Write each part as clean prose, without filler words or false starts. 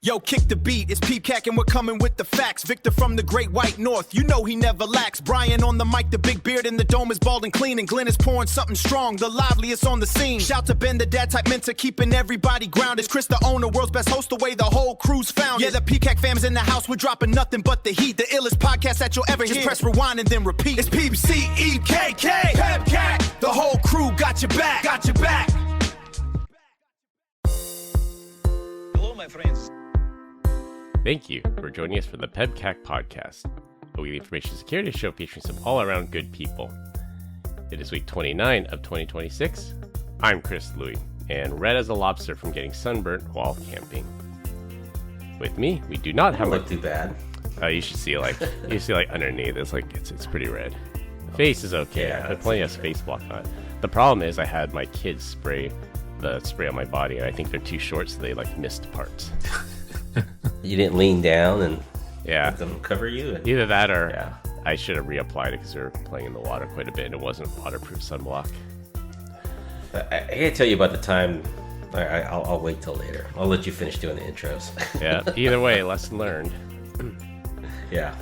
Yo, kick the beat, it's PEBCAK and we're coming with the facts. Victor from the great white north, you know he never lacks. Brian on the mic, the big beard in the dome is bald and clean. And Glenn is pouring something strong, the liveliest on the scene. Shout to Ben, the dad type mentor, keeping everybody grounded. Chris, the owner, world's best host, the way the whole crew's found. Yeah, the PEBCAK fam's in the house, we're dropping nothing but the heat. The illest podcast that you'll ever hear. Just press rewind and then repeat. It's PEBCAK, PEBCAK. The whole crew got your back, got your back. Hello, my friends. Thank you for joining us for the PEBCAK Podcast, a weekly information security show featuring some all-around good people. It is week 29 of 2026. I'm Chris Louie, and red as a lobster from getting sunburnt while camping. With me, we do not have... look too bad. You should see underneath. It's pretty red. The face is okay. Yeah, I put plenty of space block on it. The problem is I had my kids spray the spray on my body, and I think they're too short, so they missed parts. You didn't lean down and let them cover you? Either that or I should have reapplied it because we were playing in the water quite a bit and it wasn't waterproof sunblock. I gotta tell you about the time. I'll wait till later. I'll let you finish doing the intros. Yeah, either way, lesson learned. Yeah.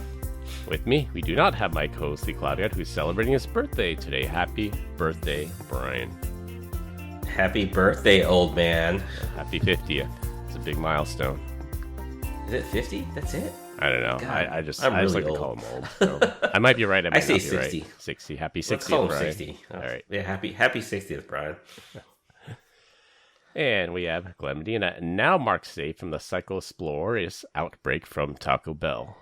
With me, we do not have my co-host, the Cloud Guide, who's celebrating his birthday today. Happy birthday, Brian. Happy birthday, old man. Happy 50th. It's a big milestone. Is it 50? That's it? I don't know. God, I just really like old. to call him old. So. I might be right. I say not be 60. Right. 60. Happy 60th, Let's call him Brian. 60. All right. Yeah, happy 60th, Brian. And we have Glenn Medina, and now Mark Safe from the Psychosploreous outbreak from Taco Bell.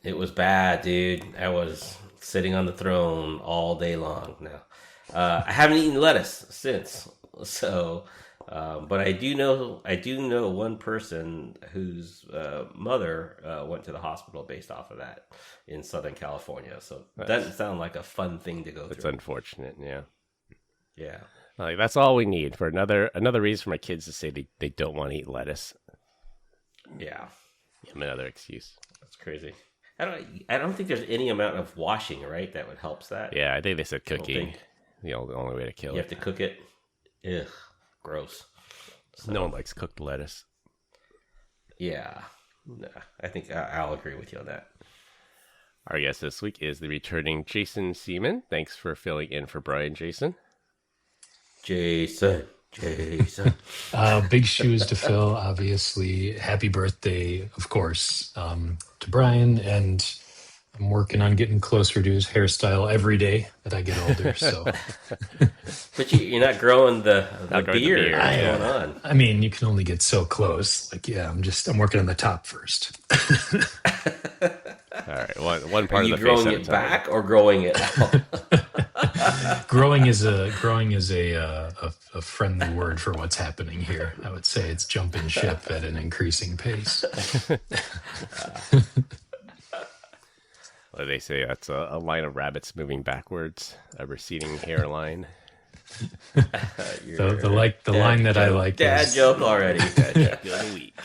It was bad, dude. I was sitting on the throne all day long now. I haven't eaten lettuce since, so... but I do know one person whose mother went to the hospital based off of that in Southern California. So it doesn't sound like a fun thing to go through. It's unfortunate, yeah. Yeah. That's all we need for another reason for my kids to say they don't want to eat lettuce. Yeah. Give them another excuse. That's crazy. I don't think there's any amount of washing, right, that would help that. Yeah, I think they said cooking. The only way to kill it. You have to cook it. Ugh. Gross. So, no one likes cooked lettuce. Yeah. No, I think I'll agree with you on that. Our guest this week is the returning Jason Seaman. Thanks for filling in for Brian, Jason. Jason. Big shoes to fill, obviously. Happy birthday, of course, to Brian. And I'm working on getting closer to his hairstyle every day that I get older. So, but you're not growing the beard. What's going on? I mean, you can only get so close. I'm working on the top first. All right, one part Are you of the face growing at a it time. back or growing it out? growing is a friendly word for what's happening here. I would say it's jumping ship at an increasing pace. What do they say? That's a line of rabbits moving backwards, a receding hairline. The line that I like Dad is, joke already. Dad joke of the week.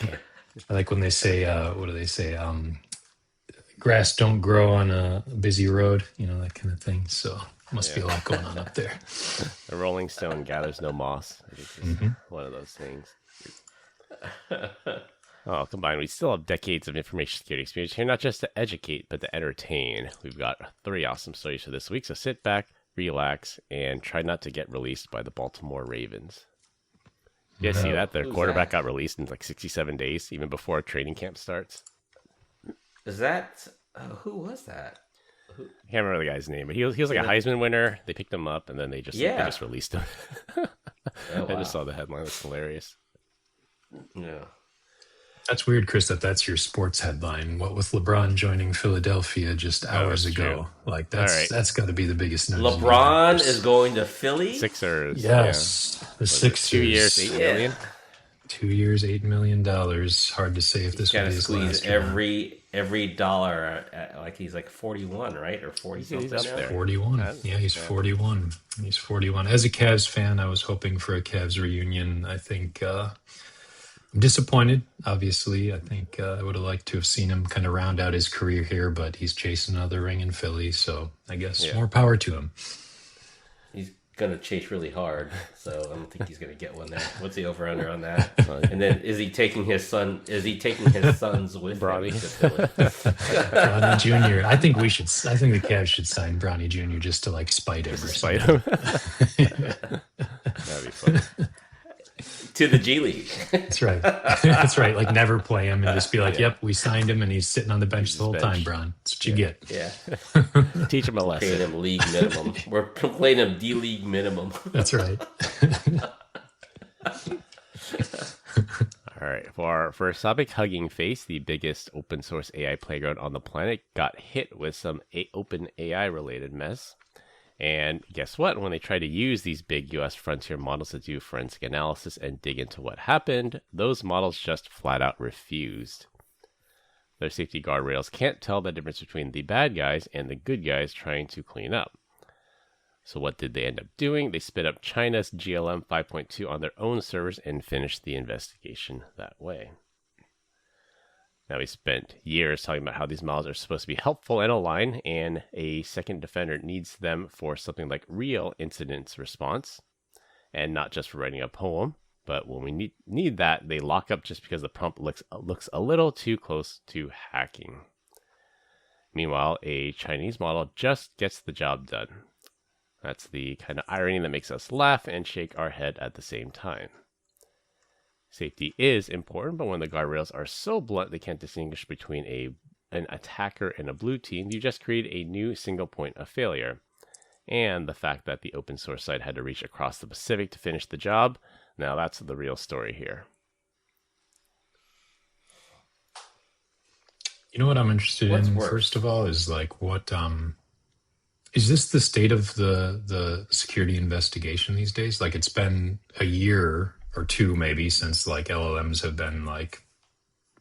I like when they say, what do they say? Grass don't grow on a busy road, that kind of thing. So must be a lot going on up there. The Rolling Stone gathers no moss. I think it's one of those things. Oh, combined, we still have decades of information security experience here, not just to educate, but to entertain. We've got 3 awesome stories for this week, so sit back, relax, and try not to get released by the Baltimore Ravens. You guys see that? Their quarterback got released in 67 days, even before training camp starts. Is that... who was that? I can't remember the guy's name, but he was like a Heisman winner. They picked him up, and then they just released him. I just saw the headline. It's hilarious. Yeah. That's weird, Chris, that's your sports headline. What with LeBron joining Philadelphia just hours ago. True. That's got to be the biggest news. LeBron is going to Philly? Sixers. Yes. Yeah. The Sixers. 2 years, $8 million? 2 years, $8 million. Hard to say if this will be his last year. Every dollar. He's 41, right? Or 40 something. He's up there. 41. Yeah, he's 41. He's 41. As a Cavs fan, I was hoping for a Cavs reunion. I think... I'm disappointed, obviously. I think I would have liked to have seen him kind of round out his career here, but he's chasing another ring in Philly, so I guess more power to him. He's going to chase really hard. So I don't think he's going to get one there. What's the over under on that? And then is he taking his son? Is he taking his sons with Bronny. Bronny Jr. I think the Cavs should sign Bronny Jr. just to like spite him or Spite something. him. That'd be fun. To the G League. That's right. That's right. Like never play him and just be like, "Yep, we signed him, and he's sitting on the bench the whole time, Bron. That's what you get." Yeah. Teach him a lesson. Paying him league minimum. We're playing him D League minimum. That's right. All right. For our first topic, Hugging Face, the biggest open source AI playground on the planet, got hit with some OpenAI related mess. And guess what? When they tried to use these big US frontier models to do forensic analysis and dig into what happened, those models just flat out refused. Their safety guardrails can't tell the difference between the bad guys and the good guys trying to clean up. So what did they end up doing? They spit up China's GLM 5.2 on their own servers and finished the investigation that way. Now, we spent years talking about how these models are supposed to be helpful and aligned, and a second defender needs them for something like real incident response, and not just for writing a poem. But when we need that, they lock up just because the prompt looks a little too close to hacking. Meanwhile, a Chinese model just gets the job done. That's the kind of irony that makes us laugh and shake our head at the same time. Safety is important, but when the guardrails are so blunt they can't distinguish between an attacker and a blue team, you just create a new single point of failure. And the fact that the open source side had to reach across the Pacific to finish the job, now that's the real story here. You know what I'm interested in, first of all, is like what is this the state of the security investigation these days? Like it's been a year or two maybe since like LLMs have been like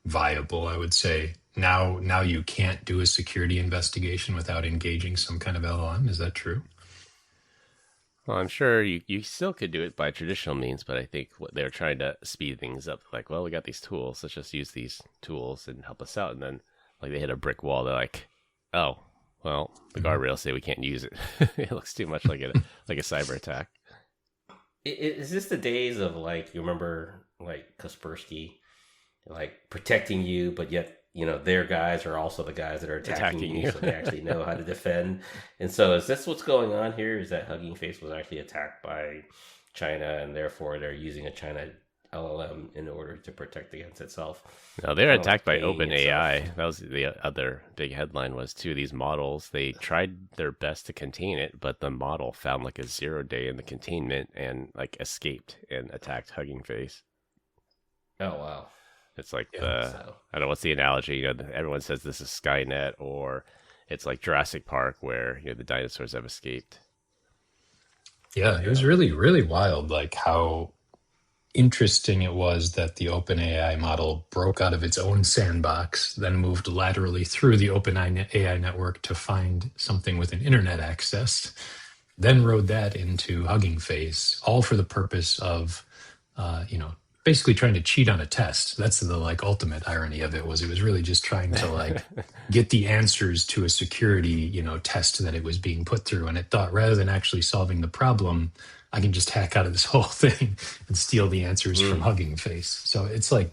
viable, I would say. Now you can't do a security investigation without engaging some kind of LLM. Is that true? Well, I'm sure you still could do it by traditional means, but I think what they're trying to speed things up. Like, well, we got these tools. Let's just use these tools and help us out. And then like they hit a brick wall. They're like, oh, well, the guardrails say we can't use it. It looks too much like a cyber attack. Is this the days of like, you remember like Kaspersky, like protecting you, but yet, you know, their guys are also the guys that are attacking you. So they actually know how to defend. And so is this what's going on here? Is that Hugging Face was actually attacked by China and therefore they're using a China LLM in order to protect against itself? No, they're attacked by OpenAI. That was the other big headline was too. These models, they tried their best to contain it, but the model found like a 0 day in the containment and like escaped and attacked Hugging Face. Oh, wow. It's like I don't know, what's the analogy? You know, everyone says this is Skynet, or it's like Jurassic Park where, you know, the dinosaurs have escaped. Yeah, it was really, really wild, like how interesting it was that the OpenAI model broke out of its own sandbox, then moved laterally through the OpenAI network to find something with an internet access, then rode that into Hugging Face, all for the purpose of, basically trying to cheat on a test. That's the like ultimate irony of it was really just trying to like get the answers to a security, test that it was being put through. And it thought rather than actually solving the problem, I can just hack out of this whole thing and steal the answers from Hugging Face. So it's like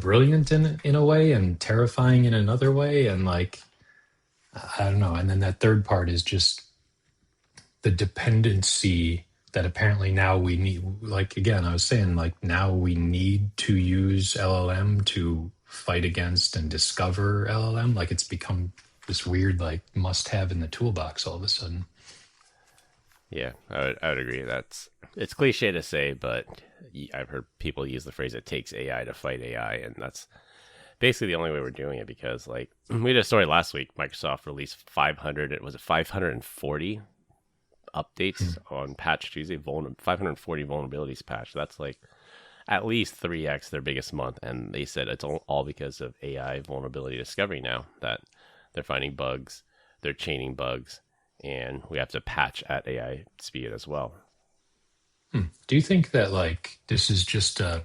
brilliant in a way and terrifying in another way. And like, I don't know. And then that third part is just the dependency that apparently now we need, like, again, I was saying, like, now we need to use LLM to fight against and discover LLM. Like, it's become this weird, like, must-have in the toolbox all of a sudden. Yeah, I would agree. It's cliche to say, but I've heard people use the phrase, it takes AI to fight AI, and that's basically the only way we're doing it, because, like, we did a story last week, Microsoft released 540 updates on Patch Tuesday, 540 vulnerabilities patch. That's like at least 3x their biggest month, and they said it's all because of AI vulnerability discovery now, that they're finding bugs, they're chaining bugs, and we have to patch at AI speed as well. Do you think that like this is just a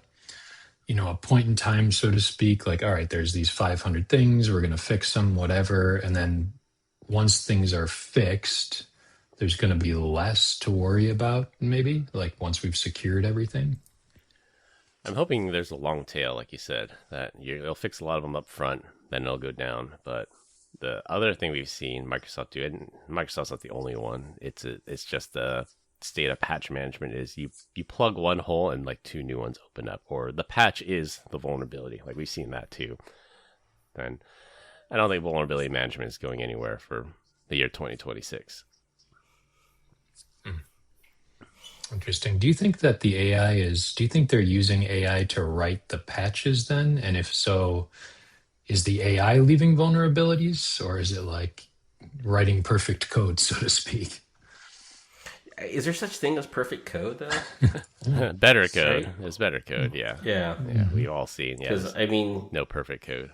point in time, so to speak, like, all right, there's these 500 things, we're going to fix them, whatever, and then once things are fixed, there's going to be less to worry about, maybe, like once we've secured everything? I'm hoping there's a long tail, like you said, that they'll fix a lot of them up front, then they'll go down. But the other thing we've seen Microsoft do, and Microsoft's not the only one, it's just the state of patch management is you plug one hole and like 2 new ones open up, or the patch is the vulnerability. Like we've seen that too. And I don't think vulnerability management is going anywhere for the year 2026. Interesting. Do you think that do you think they're using AI to write the patches then? And if so, is the AI leaving vulnerabilities, or is it like writing perfect code, so to speak? Is there such thing as perfect code though? Better code is better code. Yeah. Yeah. We've all seen. Yeah. Because I mean, no perfect code.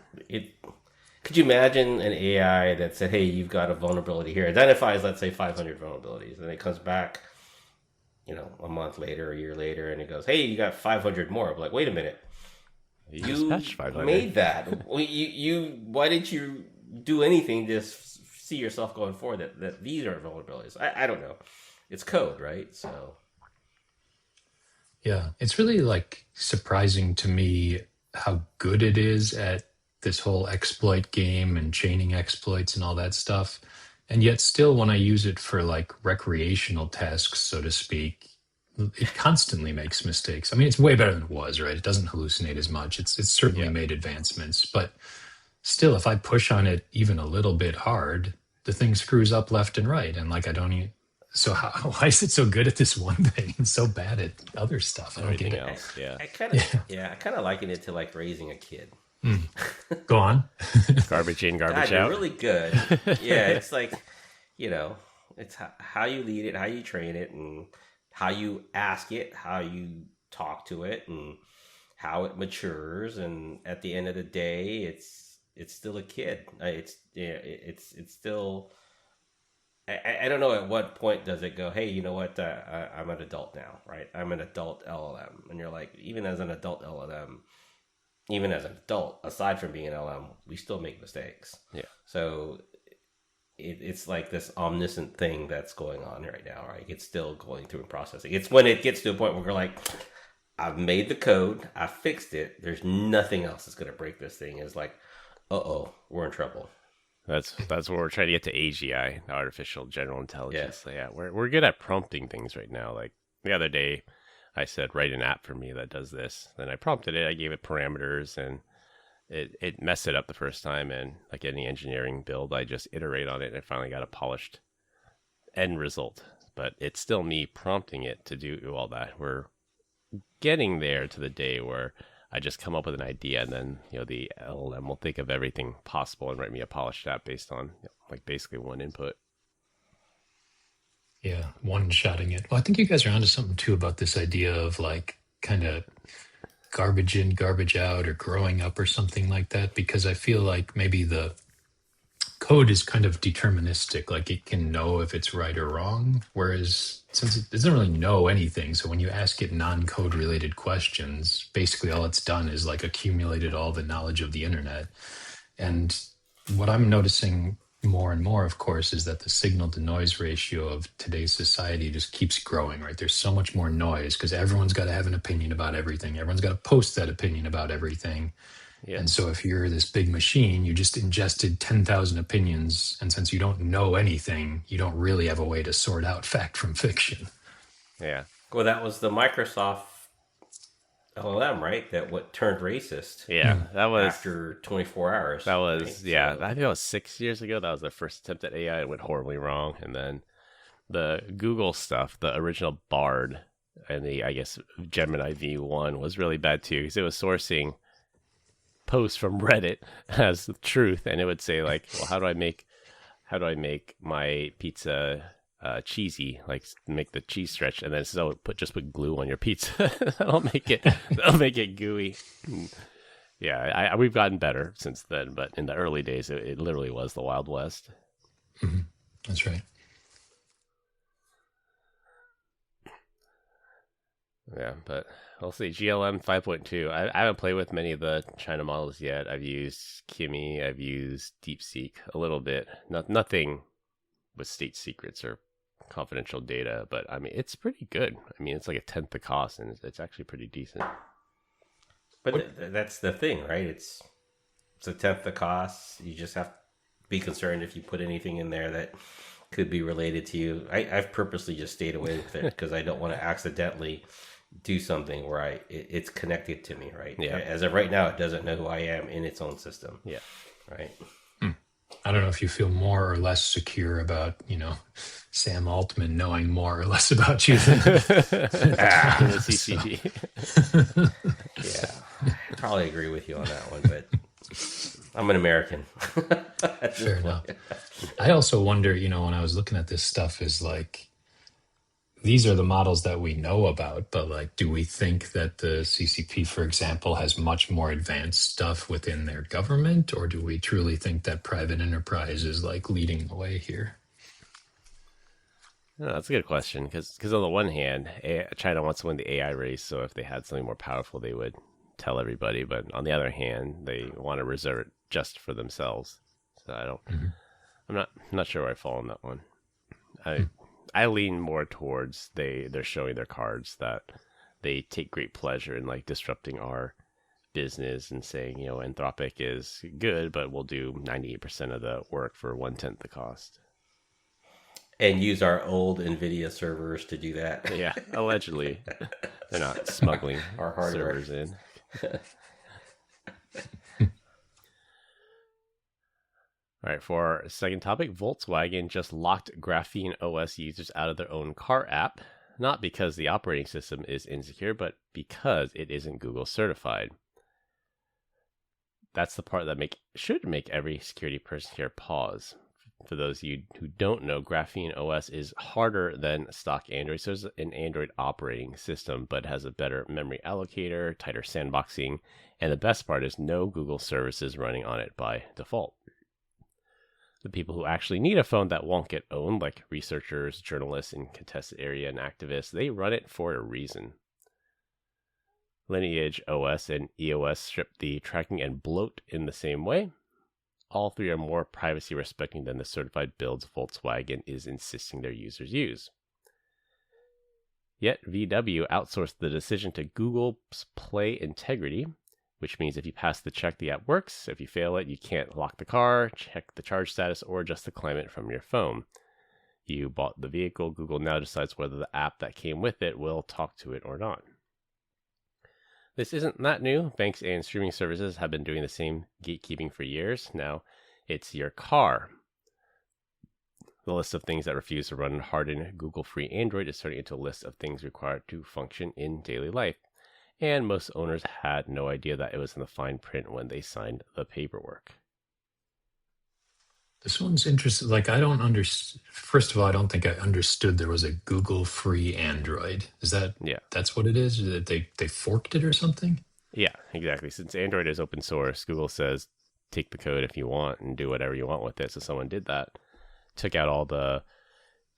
Could you imagine an AI that said, "Hey, you've got a vulnerability here," identifies, let's say, 500 vulnerabilities, and it comes back, a month later, a year later, and it goes, "Hey, you got 500 more." I'm like, wait a minute, you patched 500. made that. Well, why didn't you do anything to see yourself going forward that these are vulnerabilities? I don't know. It's code, right? So yeah, it's really like surprising to me how good it is at this whole exploit game and chaining exploits and all that stuff. And yet still, when I use it for like recreational tasks, so to speak, it constantly makes mistakes. I mean, it's way better than it was, right? It doesn't hallucinate as much. It's certainly made advancements, but still, if I push on it even a little bit hard, the thing screws up left and right. And like, I don't even, so why is it so good at this one thing and so bad at other stuff? I don't get it. Else, yeah. I kind of liken it to like raising a kid. Go on. Garbage in, garbage God, out. you're really good. Yeah, it's like, it's how you lead it, how you train it, and how you ask it, how you talk to it, and how it matures. And at the end of the day, it's still a kid. It's still. I don't know at what point does it go, hey, you know what? I'm an adult now, right? I'm an adult LLM, and you're like, even as an adult LLM. Even as an adult, aside from being an LM, we still make mistakes. Yeah. So it's like this omniscient thing that's going on right now, right? It's still going through and processing. It's when it gets to a point where we're like, I've made the code, I fixed it. There's nothing else that's going to break this thing. It's like, we're in trouble. That's what we're trying to get to AGI, artificial general intelligence. Yeah. So we're good at prompting things right now. Like the other day, I said, write an app for me that does this. Then I prompted it. I gave it parameters, and it messed it up the first time. And like any engineering build, I just iterate on it, and I finally got a polished end result. But it's still me prompting it to do all that. We're getting there to the day where I just come up with an idea, and then the LLM will think of everything possible and write me a polished app based on like basically one input. Yeah, one-shotting it. Well, I think you guys are onto something too about this idea of like kind of garbage in, garbage out, or growing up or something like that, because I feel like maybe the code is kind of deterministic, like it can know if it's right or wrong, whereas since it doesn't really know anything, so when you ask it non-code related questions, basically all it's done is like accumulated all the knowledge of the internet. And what I'm noticing more and more, of course, is that the signal to noise ratio of today's society just keeps growing, right? There's so much more noise because everyone's got to have an opinion about everything. Everyone's got to post that opinion about everything. Yeah. And so if you're this big machine, you just ingested 10,000 opinions. And since you don't know anything, you don't really have a way to sort out fact from fiction. Yeah. Well, that was the Microsoft LLM, right? That what turned racist. Yeah, that was after 24 hours. That was right? Yeah. So, I think that was 6 years ago. That was the first attempt at AI. It went horribly wrong, and then the Google stuff, the original Bard, and the I guess Gemini V1 was really bad too because it was sourcing posts from Reddit as the truth, and it would say like, "Well, how do I make my pizza?" Cheesy, like make the cheese stretch, and then just put glue on your pizza. that'll make it gooey. Yeah, we've gotten better since then, but in the early days, it literally was the Wild West. Mm-hmm. That's right. Yeah, but we'll see. GLM 5.2. I haven't played with many of the China models yet. I've used Kimi. I've used DeepSeek a little bit. Nothing with state secrets or confidential data, but I mean, it's pretty good. I mean, it's like a tenth the cost, and it's actually pretty decent. But that's the thing, right? It's a tenth the cost. You just have to be concerned if you put anything in there that could be related to you. I've purposely just stayed away with it because I don't want to accidentally do something where it's connected to me, right? Yeah. As of right now, it doesn't know who I am in its own system. Yeah. Right. I don't know if you feel more or less secure about, Sam Altman knowing more or less about you than In the CCP. Yeah. I probably agree with you on that one, but I'm an American. Fair enough. I also wonder, when I was looking at this stuff, is like, these are the models that we know about, but like, do we think that the CCP, for example, has much more advanced stuff within their government, or do we truly think that private enterprise is like leading the way here? No, that's a good question because on the one hand, China wants to win the AI race, so if they had something more powerful, they would tell everybody. But on the other hand, they want to reserve it just for themselves. So I'm not sure where I fall on that one. I lean more towards they're showing their cards that they take great pleasure in like disrupting our business and saying, Anthropic is good, but we'll do 98% of the work for 1/10 the cost. And use our old NVIDIA servers to do that. Yeah, allegedly. They're not smuggling Our hardware. servers in. All right, for our second topic, Volkswagen just locked GrapheneOS users out of their own car app, not because the operating system is insecure, but because it isn't Google certified. That's the part that should make every security person here pause. For those of you who don't know, GrapheneOS is harder than stock Android, so it's an Android operating system, but has a better memory allocator, tighter sandboxing, and the best part is no Google services running on it by default. The people who actually need a phone that won't get owned, like researchers, journalists in contested area, and activists, they run it for a reason. Lineage OS and EOS strip the tracking and bloat in the same way. All three are more privacy respecting than the certified builds Volkswagen is insisting their users use. Yet VW outsourced the decision to Google's Play Integrity, which means if you pass the check, the app works. If you fail it, you can't lock the car, check the charge status, or adjust the climate from your phone. You bought the vehicle, Google now decides whether the app that came with it will talk to it or not. This isn't that new. Banks and streaming services have been doing the same gatekeeping for years. Now it's your car. The list of things that refuse to run and harden Google-free Android is turning into a list of things required to function in daily life. And most owners had no idea that it was in the fine print when they signed the paperwork. This one's interesting. Like, first of all, I don't think I understood there was a Google free Android. Is that, that's what it is? They forked it or something? Yeah, exactly. Since Android is open source, Google says, take the code if you want and do whatever you want with it. So someone did that, took out all the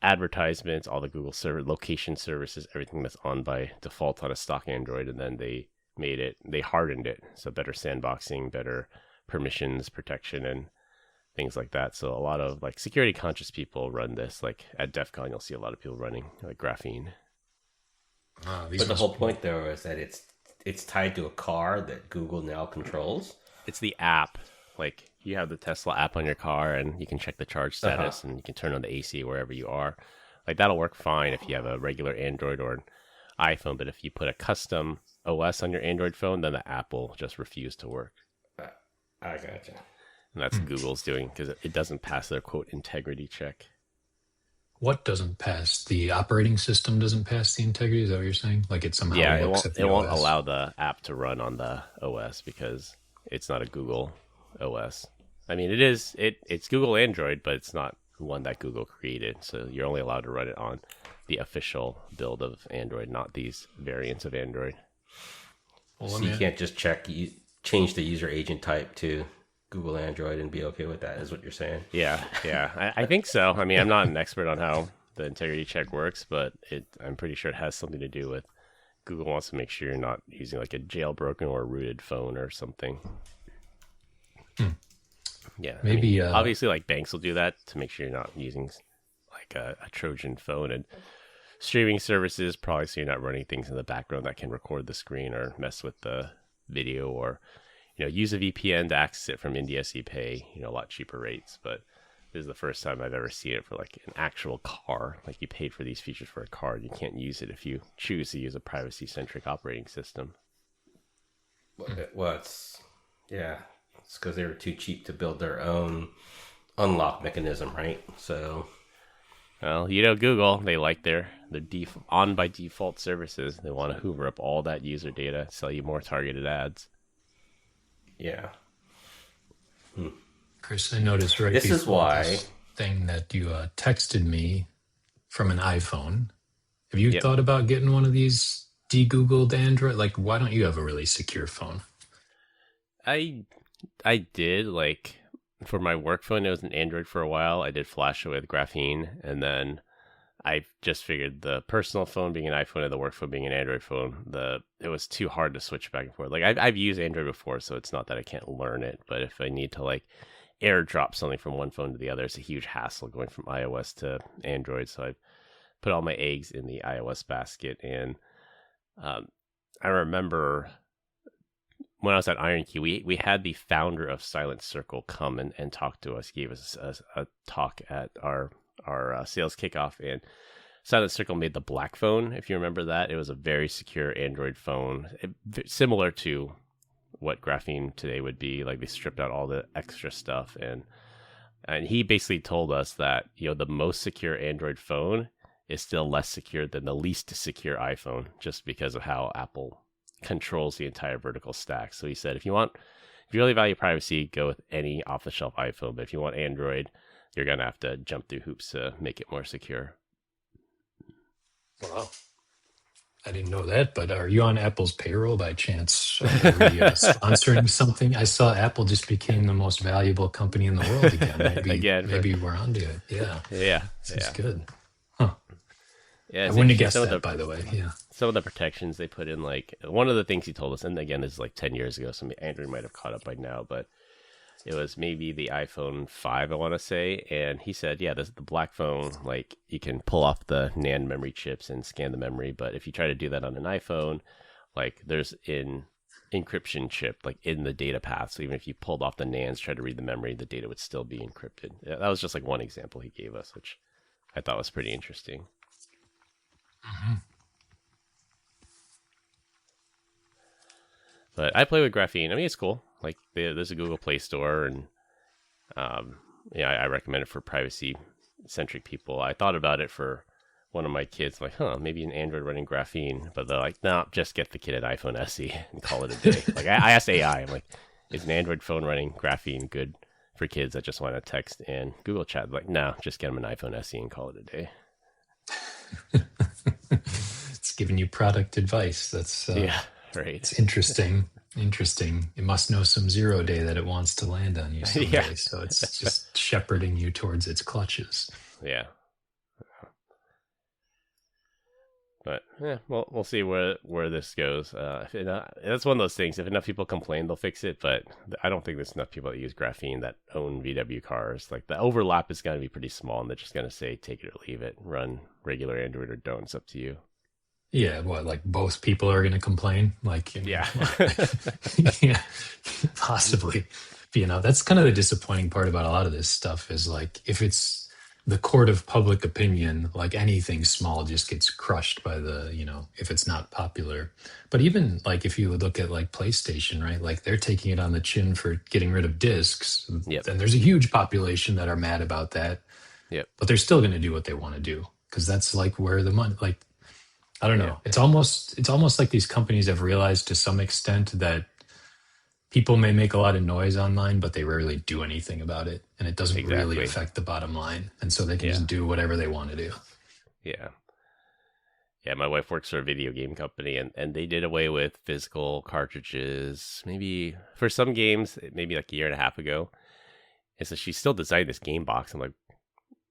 advertisements, all the Google server location services, everything that's on by default on a stock Android. And then they hardened it. So better sandboxing, better permissions, protection, and things like that. So a lot of like security conscious people run this. Like at DEF CON, you'll see a lot of people running like Graphene. But the whole point though is that it's tied to a car that Google now controls. It's the app. Like you have the Tesla app on your car and you can check the charge status and you can turn on the AC wherever you are. Like that'll work fine if you have a regular Android or an iPhone. But if you put a custom OS on your Android phone, then the app will just refuse to work. I gotcha. And that's Google's doing because it doesn't pass their quote integrity check. What doesn't pass? The operating system doesn't pass the integrity? Is that what you're saying? Like it somehow looks at the it won't OS. allow the app to run on the OS because it's not a Google OS. I mean, it's Google Android, but it's not one that Google created. So you're only allowed to run it on the official build of Android, not these variants of Android. Well, so you can't just change the user agent type to Google Android and be okay with that, is what you're saying? Yeah. I think so. I mean, I'm not an expert on how the integrity check works, but I'm pretty sure it has something to do with Google wants to make sure you're not using like a jailbroken or a rooted phone or something. Yeah. Maybe obviously like banks will do that to make sure you're not using like like a Trojan phone. And streaming services, probably so you're not running things in the background that can record the screen or mess with the video, or use a VPN to access it from India, so you pay a lot cheaper rates. But this is the first time I've ever seen it for like an actual car. Like you paid for these features for a car, and you can't use it if you choose to use a privacy-centric operating system. Well, it's because they were too cheap to build their own unlock mechanism, right? So, well, Google, they like their on by default services. They want to hoover up all that user data, sell you more targeted ads. Yeah. Chris, I noticed this is why this thing that you texted me from an iPhone. Have you thought about getting one of these de-Googled Android? Like, why don't you have a really secure phone? I did, like, for my work phone, it was an Android for a while. I did flash it with Graphene, and then I just figured the personal phone being an iPhone and the work phone being an Android phone, it was too hard to switch back and forth. Like, I've used Android before, so it's not that I can't learn it, but if I need to, like, airdrop something from one phone to the other, it's a huge hassle going from iOS to Android, so I've put all my eggs in the iOS basket. And I remember when I was at Iron Key, we had the founder of Silent Circle come and talk to us. He gave us a talk at our sales kickoff, and Silent Circle made the black phone, if you remember that. It was a very secure Android phone, similar to what Graphene today would be. Like, they stripped out all the extra stuff, and he basically told us that the most secure Android phone is still less secure than the least secure iPhone, just because of how Apple controls the entire vertical stack. So he said, if you really value privacy, go with any off-the-shelf iPhone. But if you want Android, you're going to have to jump through hoops to make it more secure. Wow. I didn't know that, but are you on Apple's payroll by chance? Are we sponsoring something? I saw Apple just became the most valuable company in the world again. Maybe we're onto it. Yeah. This is good. Huh. Yeah, I wouldn't have guessed that, by the way. Yeah. Some of the protections they put in, like, one of the things he told us, and again, this is like 10 years ago, so Android might have caught up by now, but it was maybe the iPhone 5, I want to say, and he said, the black phone, like, you can pull off the NAND memory chips and scan the memory, but if you try to do that on an iPhone, like, there's an encryption chip, like, in the data path, so even if you pulled off the NANDs, tried to read the memory, the data would still be encrypted. Yeah, that was just, like, one example he gave us, which I thought was pretty interesting. Mm-hmm. But I play with Graphene. I mean, it's cool. Like, there's a Google Play Store, and I recommend it for privacy-centric people. I thought about it for one of my kids, like, maybe an Android running Graphene, but they're like, no, just get the kid an iPhone SE and call it a day. Like, I asked AI, I'm like, is an Android phone running Graphene good for kids that just want to text and Google Chat? Like, no, just get them an iPhone SE and call it a day. It's giving you product advice. That's right. It's interesting. It must know some 0 day that it wants to land on you someday. So it's just shepherding you towards its clutches. Yeah. But we'll see where this goes. That's one of those things. If enough people complain, they'll fix it. But I don't think there's enough people that use Graphene that own VW cars. Like, the overlap is going to be pretty small, and they're just going to say, take it or leave it, run regular Android or don't. It's up to you. Yeah, like both people are going to complain? Like, yeah, possibly. That's kind of the disappointing part about a lot of this stuff is, like, if it's the court of public opinion, like, anything small just gets crushed by if it's not popular. But even, like, if you look at, like, PlayStation, right? Like, they're taking it on the chin for getting rid of discs. Yep. And there's a huge population that are mad about that. Yep. But they're still going to do what they want to do, because that's, like, where the money, like, I don't know. Yeah. It's almost like these companies have realized to some extent that people may make a lot of noise online, but they rarely do anything about it. And it doesn't really affect the bottom line. And so they can just do whatever they want to do. Yeah. Yeah, my wife works for a video game company, and they did away with physical cartridges maybe for some games, maybe like a year and a half ago. And so she still designed this game box. I'm like,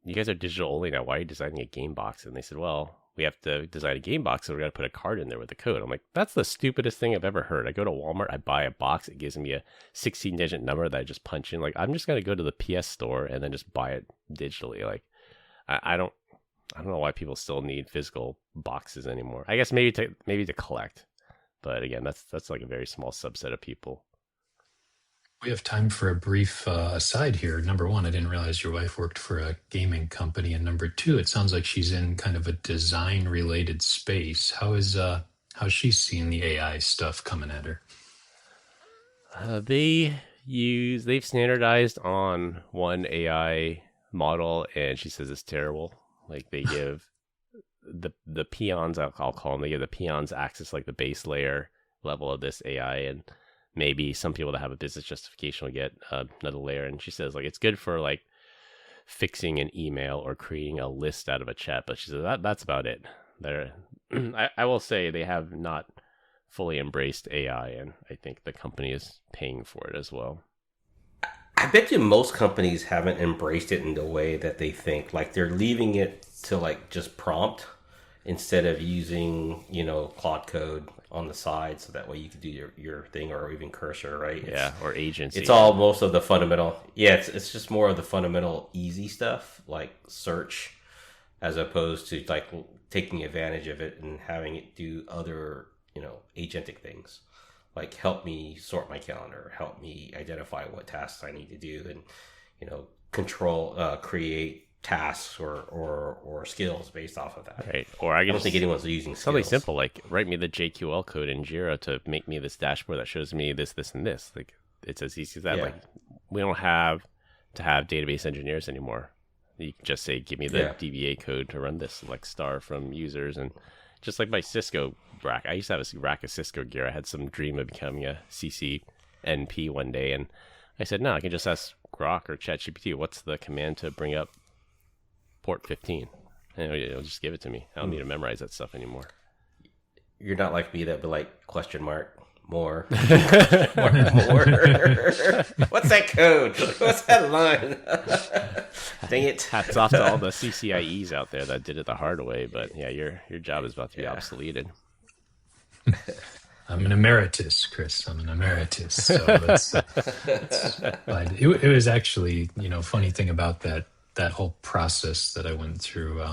you guys are digital only now. Why are you designing a game box? And they said, well, we have to design a game box, so we're going to put a card in there with a code. I'm like, that's the stupidest thing I've ever heard. I go to Walmart, I buy a box, it gives me a 16-digit number that I just punch in. Like, I'm just going to go to the PS store and then just buy it digitally. Like, I don't I don't know why people still need physical boxes anymore. I guess maybe to collect, but again, that's like a very small subset of people. We have time for a brief aside here. Number one, I didn't realize your wife worked for a gaming company, and number two, it sounds like she's in kind of a design-related space. How's she seeing the AI stuff coming at her? They've standardized on one AI model, and she says it's terrible. Like they give the peons, I'll call them, they give the peons access like the base layer level of this AI, and maybe some people that have a business justification will get another layer. And she says like it's good for like fixing an email or creating a list out of a chat, but she says that's about it. I will say they have not fully embraced AI, and I think the company is paying for it as well. I bet you most companies haven't embraced it in the way that they think. Like they're leaving it to like just prompt instead of using, Claude code on the side, so that way you can do your thing, or even Cursor, right? Or agency. It's all most of the fundamental. Yeah, it's just more of the fundamental easy stuff like search, as opposed to like taking advantage of it and having it do other, agentic things. Like help me sort my calendar, help me identify what tasks I need to do, and control, create tasks or skills based off of that. Right. Or I don't think anyone's using something skills. simple like write me the JQL code in Jira to make me this dashboard that shows me this, this, and this. Like it's as easy as that. Yeah. Like we don't have to have database engineers anymore. You can just say, give me the DBA code to run this, select star from users. And just like my Cisco rack, I used to have a rack of Cisco gear. I had some dream of becoming a CCNP one day. And I said, no, I can just ask Grok or ChatGPT, what's the command to bring up port 15? And it'll just give it to me. I don't need to memorize that stuff anymore. You're not like me that be like question mark more. more. What's that code? What's that line? Dang it. Hats off to all the CCIEs out there that did it the hard way, but yeah, your job is about to be obsoleted. I'm an emeritus, Chris. I'm an emeritus. So it was actually, funny thing about that whole process that I went through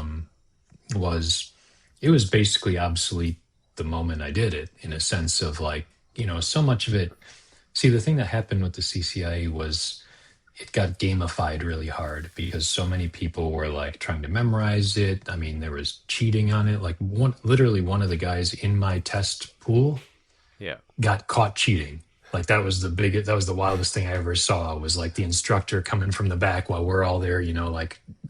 was it was basically obsolete the moment I did it, in a sense of like, so much of it. See, the thing that happened with the CCIE was it got gamified really hard because so many people were like trying to memorize it. I mean, there was cheating on it. Like literally one of the guys in my test pool got caught cheating. Like that was the wildest thing I ever saw, was like the instructor coming from the back while we're all there,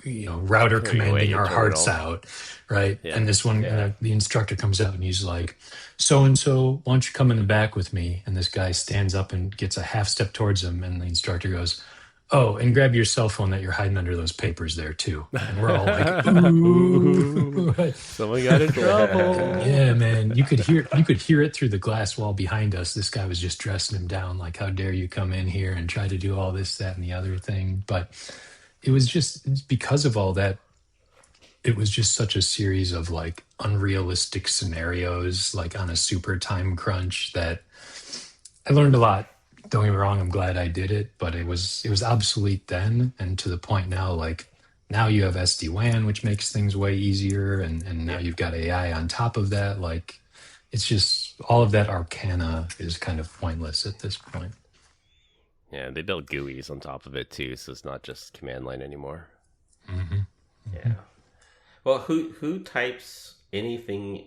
router commanding our hearts out. Right. Yeah. And this one, the instructor comes out and he's like, so-and-so, why don't you come in the back with me? And this guy stands up and gets a half step towards him. And the instructor goes, oh, and grab your cell phone that you're hiding under those papers there too. And we're all like, ooh. Someone got in trouble. Yeah, man. You could hear it through the glass wall behind us. This guy was just dressing him down like, how dare you come in here and try to do all this, that, and the other thing. But it was just because of all that, it was just such a series of like unrealistic scenarios, like on a super time crunch, that I learned a lot. Don't get me wrong, I'm glad I did it, but it was obsolete then, and to the point now, like now you have SD-WAN, which makes things way easier, and now you've got AI on top of that. Like it's just all of that arcana is kind of pointless at this point. Yeah, they built GUIs on top of it too, so it's not just command line anymore. Mm-hmm. Yeah. Well, who types anything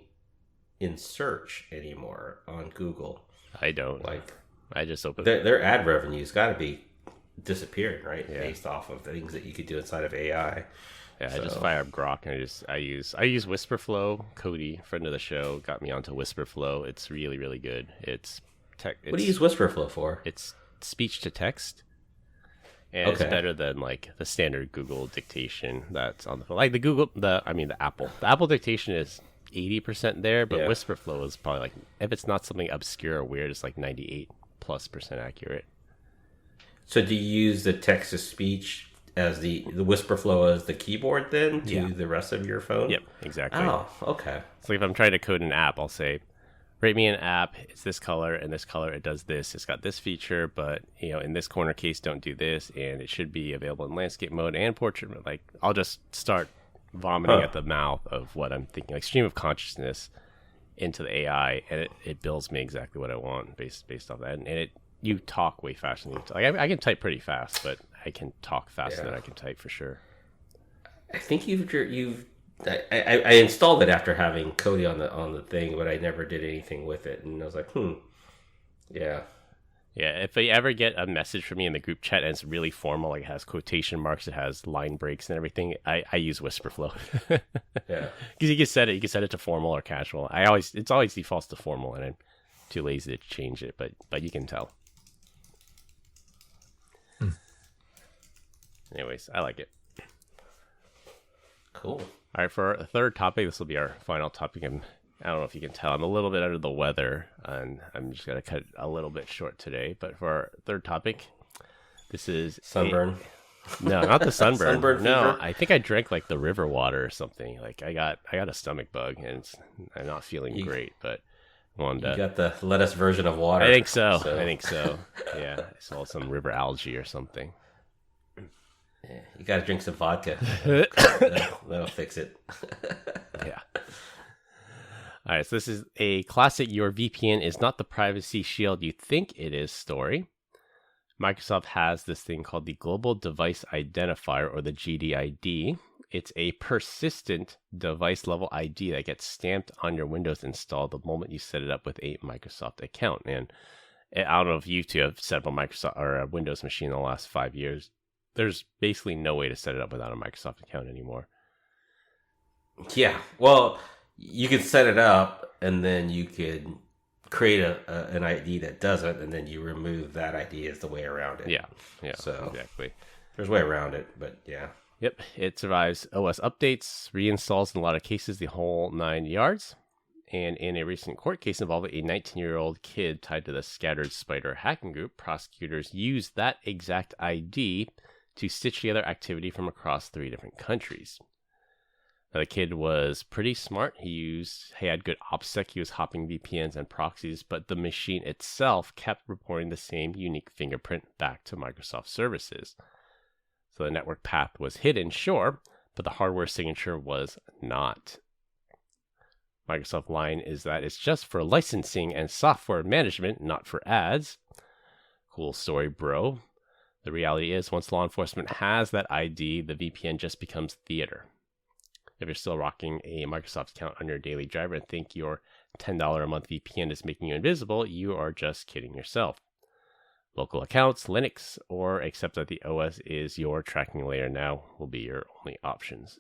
in search anymore on Google? I don't. Like, I just open their ad revenue's got to be disappearing, right? Yeah. Based off of the things that you could do inside of AI. Yeah, so. I just fire up Grok and I use WhisperFlow. Cody, friend of the show, got me onto WhisperFlow. It's really, really good. What do you use WhisperFlow for? It's speech to text. And it's better than like the standard Google dictation that's on the phone. Like the Apple. The Apple dictation is 80% there, but WhisperFlow is probably like, if it's not something obscure or weird, it's like 98+% accurate. So do you use the text to speech as the WhisperFlow as the keyboard then to the rest of your phone? Yep, exactly. Oh, okay. So if I'm trying to code an app, I'll say, rate me an app. It's this color, and this color it does this. It's got this feature, but in this corner case, don't do this, and it should be available in landscape mode and portrait mode. Like I'll just start vomiting at the mouth of what I'm thinking, like stream of consciousness into the AI, and it builds me exactly what I want based off that. And you talk way faster than you talk. Like, I can type pretty fast, but I can talk faster than I can type for sure. I think I installed it after having Cody on the thing, but I never did anything with it, and I was like, yeah. Yeah, if they ever get a message from me in the group chat and it's really formal, like it has quotation marks, it has line breaks and everything, I use WhisperFlow. Yeah. Because you can set it to formal or casual. It's always defaults to formal, and I'm too lazy to change it, but you can tell. Anyways, I like it. Cool. All right, for our third topic, this will be our final topic. I don't know if you can tell, I'm a little bit under the weather, and I'm just going to cut a little bit short today. But for our third topic, this is... Sunburn? No, not the sunburn. Sunburn no, fever? I think I drank like the river water or something. Like I got a stomach bug, and I'm not feeling great, but wanted to... You got the lettuce version of water. I think so. Yeah, I saw some river algae or something. Yeah, you got to drink some vodka. That'll fix it. Yeah. All right, so this is a classic "Your VPN is not the privacy shield you think it is" story. Microsoft has this thing called the Global Device Identifier, or the GDID. It's a persistent device-level ID that gets stamped on your Windows install the moment you set it up with a Microsoft account. And I don't know if you two have set up a Microsoft or a Windows machine in the last 5 years. There's basically no way to set it up without a Microsoft account anymore. Yeah, well, you could set it up, and then you could create an ID that doesn't, and then you remove that ID as the way around it. Yeah, so exactly. There's a way around it, but yeah. Yep, it survives OS updates, reinstalls in a lot of cases, the whole 9 yards. And in a recent court case involving a 19-year-old kid tied to the Scattered Spider hacking group, prosecutors used that exact ID to stitch together activity from across 3 different countries. Now, the kid was pretty smart. He had good OPSEC. He was hopping VPNs and proxies, but the machine itself kept reporting the same unique fingerprint back to Microsoft services. So the network path was hidden, sure, but the hardware signature was not. Microsoft line is that it's just for licensing and software management, not for ads. Cool story, bro. The reality is, once law enforcement has that ID, the VPN just becomes theater. If you're still rocking a Microsoft account on your daily driver and think your $10 a month VPN is making you invisible, you are just kidding yourself. Local accounts, Linux, or accept that the OS is your tracking layer now will be your only options.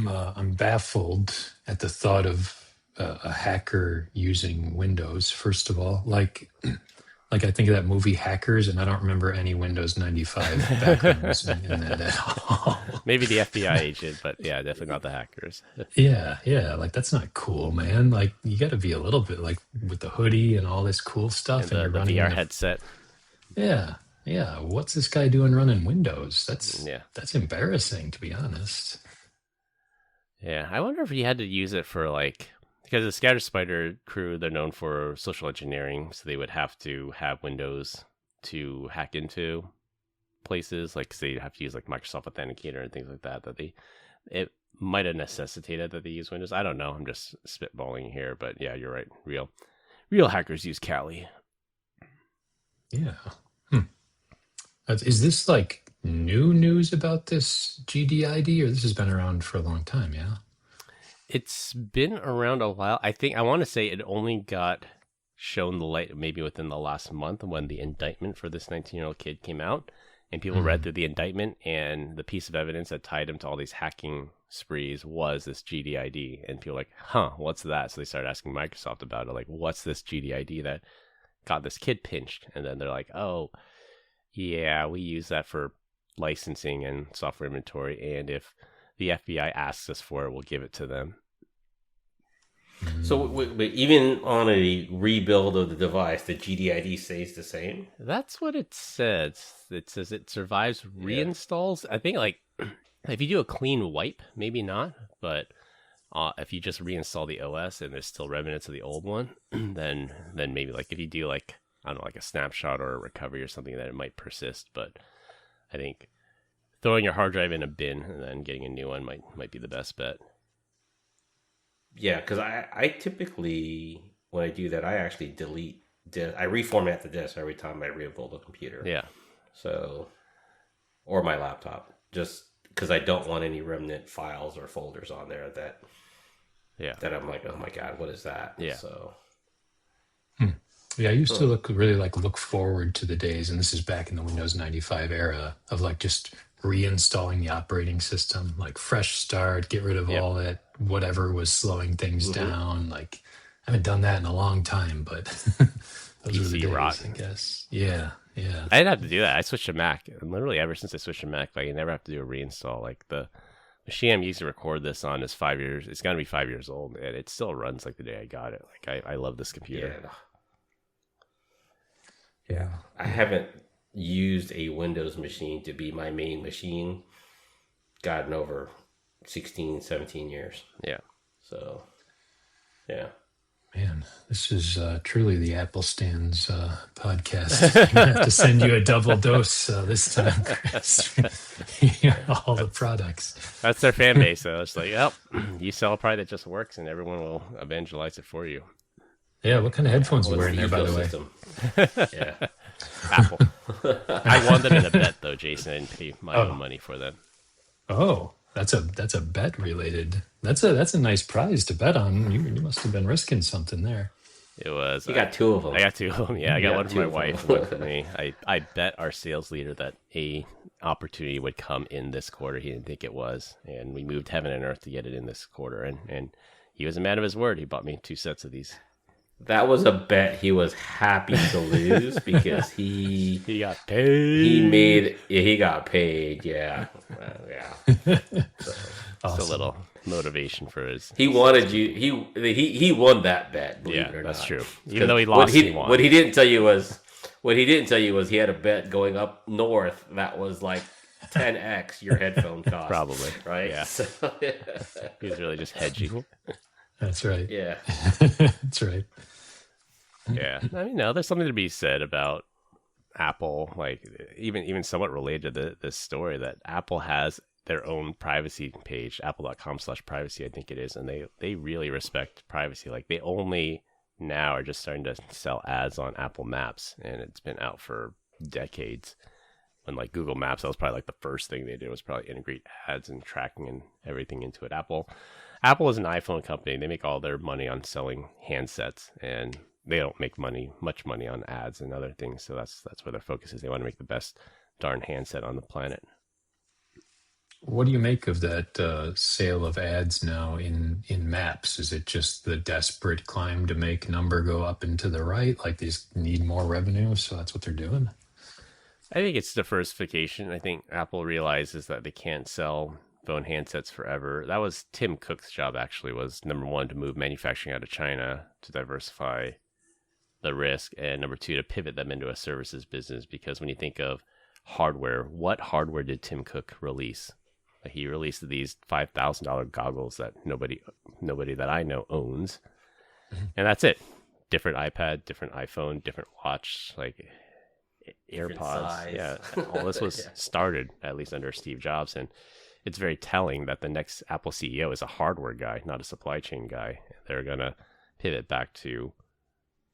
I'm baffled at the thought of a hacker using Windows. First of all, like I think of that movie Hackers, and I don't remember any Windows 95 backgrounds in that at all. Maybe the FBI agent, but yeah, definitely not the hackers. Yeah, like that's not cool, man. Like you got to be a little bit like with the hoodie and all this cool stuff, and the VR headset. Yeah. What's this guy doing running Windows? That's embarrassing, to be honest. Yeah, I wonder if he had to use it for because the Scattered Spider crew, they're known for social engineering, so they would have to have Windows to hack into places, so they'd have to use Microsoft Authenticator and things like that. It might have necessitated that they use Windows. I don't know. I'm just spitballing here, but yeah, you're right. Real hackers use Kali. Yeah. Is this new news about this GDID, or this has been around for a long time? Yeah. It's been around a while. I want to say it only got shown the light maybe within the last month when the indictment for this 19-year-old kid came out, and people read through the indictment, and the piece of evidence that tied him to all these hacking sprees was this GDID, and people were like, huh, what's that? So they started asking Microsoft about it, what's this GDID that got this kid pinched? And then they're like, oh, yeah, we use that for licensing and software inventory, and if the FBI asks us for it, we'll give it to them. So wait, even on a rebuild of the device, the GDID stays the same? That's what it says. It says it survives reinstalls. I think if you do a clean wipe, maybe not, but if you just reinstall the OS and there's still remnants of the old one, then maybe if you do I don't know, a snapshot or a recovery or something, that it might persist. But I think throwing your hard drive in a bin and then getting a new one might be the best bet. Yeah, because I typically, when I do that, I actually I reformat the disk every time I re-upload the computer. Yeah. So, or my laptop, just because I don't want any remnant files or folders on there that I'm like, oh my God, what is that? Yeah. So. Yeah, I used to look forward to the days, and this is back in the Windows 95 era, of like just reinstalling the operating system, like fresh start, get rid of all that whatever was slowing things down. Like I haven't done that in a long time, but those were the days, rot. I guess. Yeah. I didn't have to do that. I switched to Mac, and literally ever since I switched to Mac, like I never have to do a reinstall. Like the machine I'm using to record this on is 5 years. It's gonna be 5 years old, and it still runs like the day I got it. Like I love this computer. Yeah, I haven't used a Windows machine to be my main machine, gotten over 16, 17 years. Yeah. So, yeah. Man, this is truly the Apple Stands podcast. I'm going to have to send you a double dose this time, Chris. All the products. That's their fan base, though. It's like, you sell a product that just works, and everyone will evangelize it for you. Yeah, what kind of headphones are you wearing there, by the way? Yeah. Apple. I won them in a bet, though, Jason. I didn't pay my own money for them. Oh, that's a bet related. That's a nice prize to bet on. You must have been risking something there. It was. You got two of them. I got two of them. Yeah, I got one for my wife, one for me. I bet our sales leader that a opportunity would come in this quarter. He didn't think it was, and we moved heaven and earth to get it in this quarter. And he was a man of his word. He bought me 2 sets of these. That was a bet he was happy to lose because he got paid. He got paid. Yeah. So, awesome. Just a little motivation for his. He wanted you. He won that bet. Yeah, it or that's not. True. Even though he lost, he won. What he didn't tell you was he had a bet going up north that was like 10x your headphone cost. Probably. Right. Yeah. So, he was really just hedging. That's right. Yeah. That's right. Yeah. I mean, no, there's something to be said about Apple, like even somewhat related to this story, that Apple has their own privacy page, apple.com/privacy, I think it is. And they really respect privacy. Like they only now are just starting to sell ads on Apple Maps. And it's been out for decades. When like Google Maps, that was probably like the first thing they did was probably integrate ads and tracking and everything into it. Apple is an iPhone company. They make all their money on selling handsets, and they don't make much money on ads and other things. So that's where their focus is. They want to make the best darn handset on the planet. What do you make of that sale of ads now in Maps? Is it just the desperate climb to make number go up and to the right? Like these need more revenue, so that's what they're doing? I think it's diversification. I think Apple realizes that they can't sell phone handsets forever. That was Tim Cook's job, actually, was number one, to move manufacturing out of China to diversify the risk, and number two, to pivot them into a services business. Because when you think of hardware, what hardware did Tim Cook release? He released these $5,000 goggles that nobody that I know owns, and that's it. Different iPad, different iPhone, different watch, like AirPods. Yeah, all this was started at least under Steve Jobs, and it's very telling that the next Apple CEO is a hardware guy, not a supply chain guy. They're going to pivot back to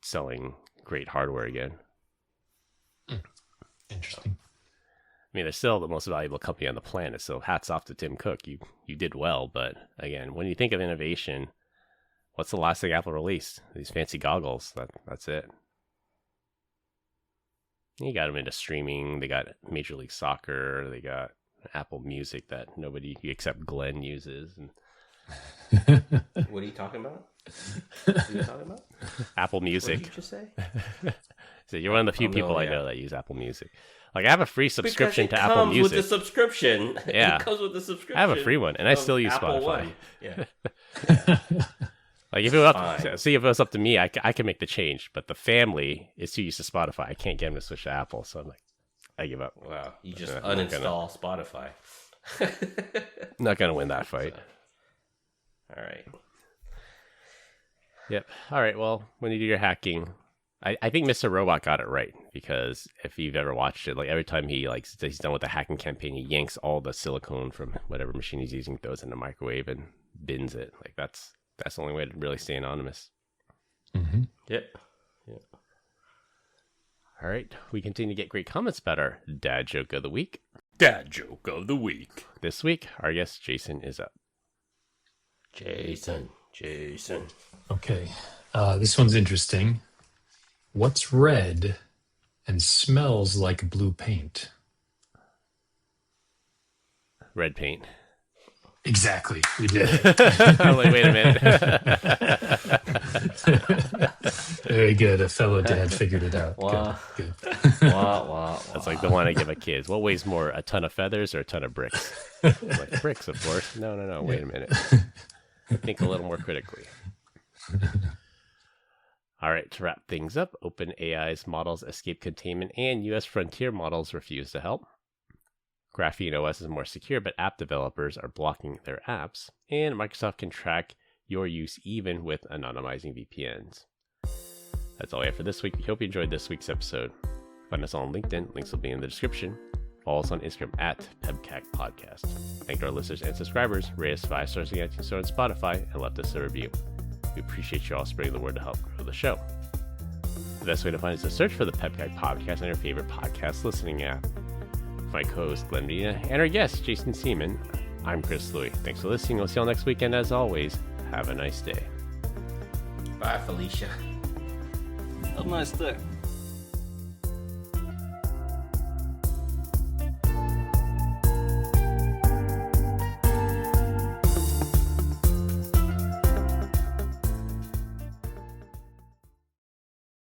selling great hardware again. Interesting. I mean, they're still the most valuable company on the planet, so hats off to Tim Cook. You did well, but again, when you think of innovation, what's the last thing Apple released? These fancy goggles. That's it. You got them into streaming. They got Major League Soccer. They got Apple Music that nobody except Glenn uses. And what are you talking about? What are you talking about? Apple Music. What did you just say? So you're one of the few people I know that use Apple Music. Like I have a free subscription to Apple Music. It comes with the subscription. Yeah. It comes with the subscription. I have a free one, and I still use Apple Spotify. One. Yeah. Like if it was up to me, I can make the change. But the family is too used to Spotify. I can't get them to switch to Apple, so I'm like, I give up. Wow, you just uninstall Spotify. Not gonna win that fight. All right. Yep. All right. Well, when you do your hacking, I think Mr. Robot got it right, because if you've ever watched it, like every time he's done with the hacking campaign, he yanks all the silicone from whatever machine he's using, throws it in the microwave and bins it. Like that's the only way to really stay anonymous. Mm-hmm. Yep. All right, we continue to get great comments about our dad joke of the week. Dad joke of the week. This week, our guest Jason is up. Jason. Okay. This one's interesting. What's red and smells like blue paint? Red paint. Exactly. We did it. I'm like, wait a minute. Very good. A fellow dad figured it out. Wow. Good. Wow. That's like the one I give a kid. What weighs more, a ton of feathers or a ton of bricks? I'm like, bricks, of course. No. Wait a minute. Think a little more critically. All right, to wrap things up, OpenAI's models escape containment and U.S. frontier models refuse to help. GrapheneOS is more secure, but app developers are blocking their apps. And Microsoft can track your use even with anonymizing VPNs. That's all we have for this week. We hope you enjoyed this week's episode. Find us on LinkedIn. Links will be in the description. Follow us on Instagram at PEBCAK Podcast. Thank our listeners and subscribers. Rate us 5 stars on iTunes Store and Spotify, and left us a review. We appreciate you all spreading the word to help grow the show. The best way to find us is to search for the PEBCAK Podcast on your favorite podcast listening app. For my co-host Glenn Medina and our guest Jason Seaman, I'm Chris Louie. Thanks for listening. We'll see you all next weekend. As always, have a nice day. Bye, Felicia. Have a nice day.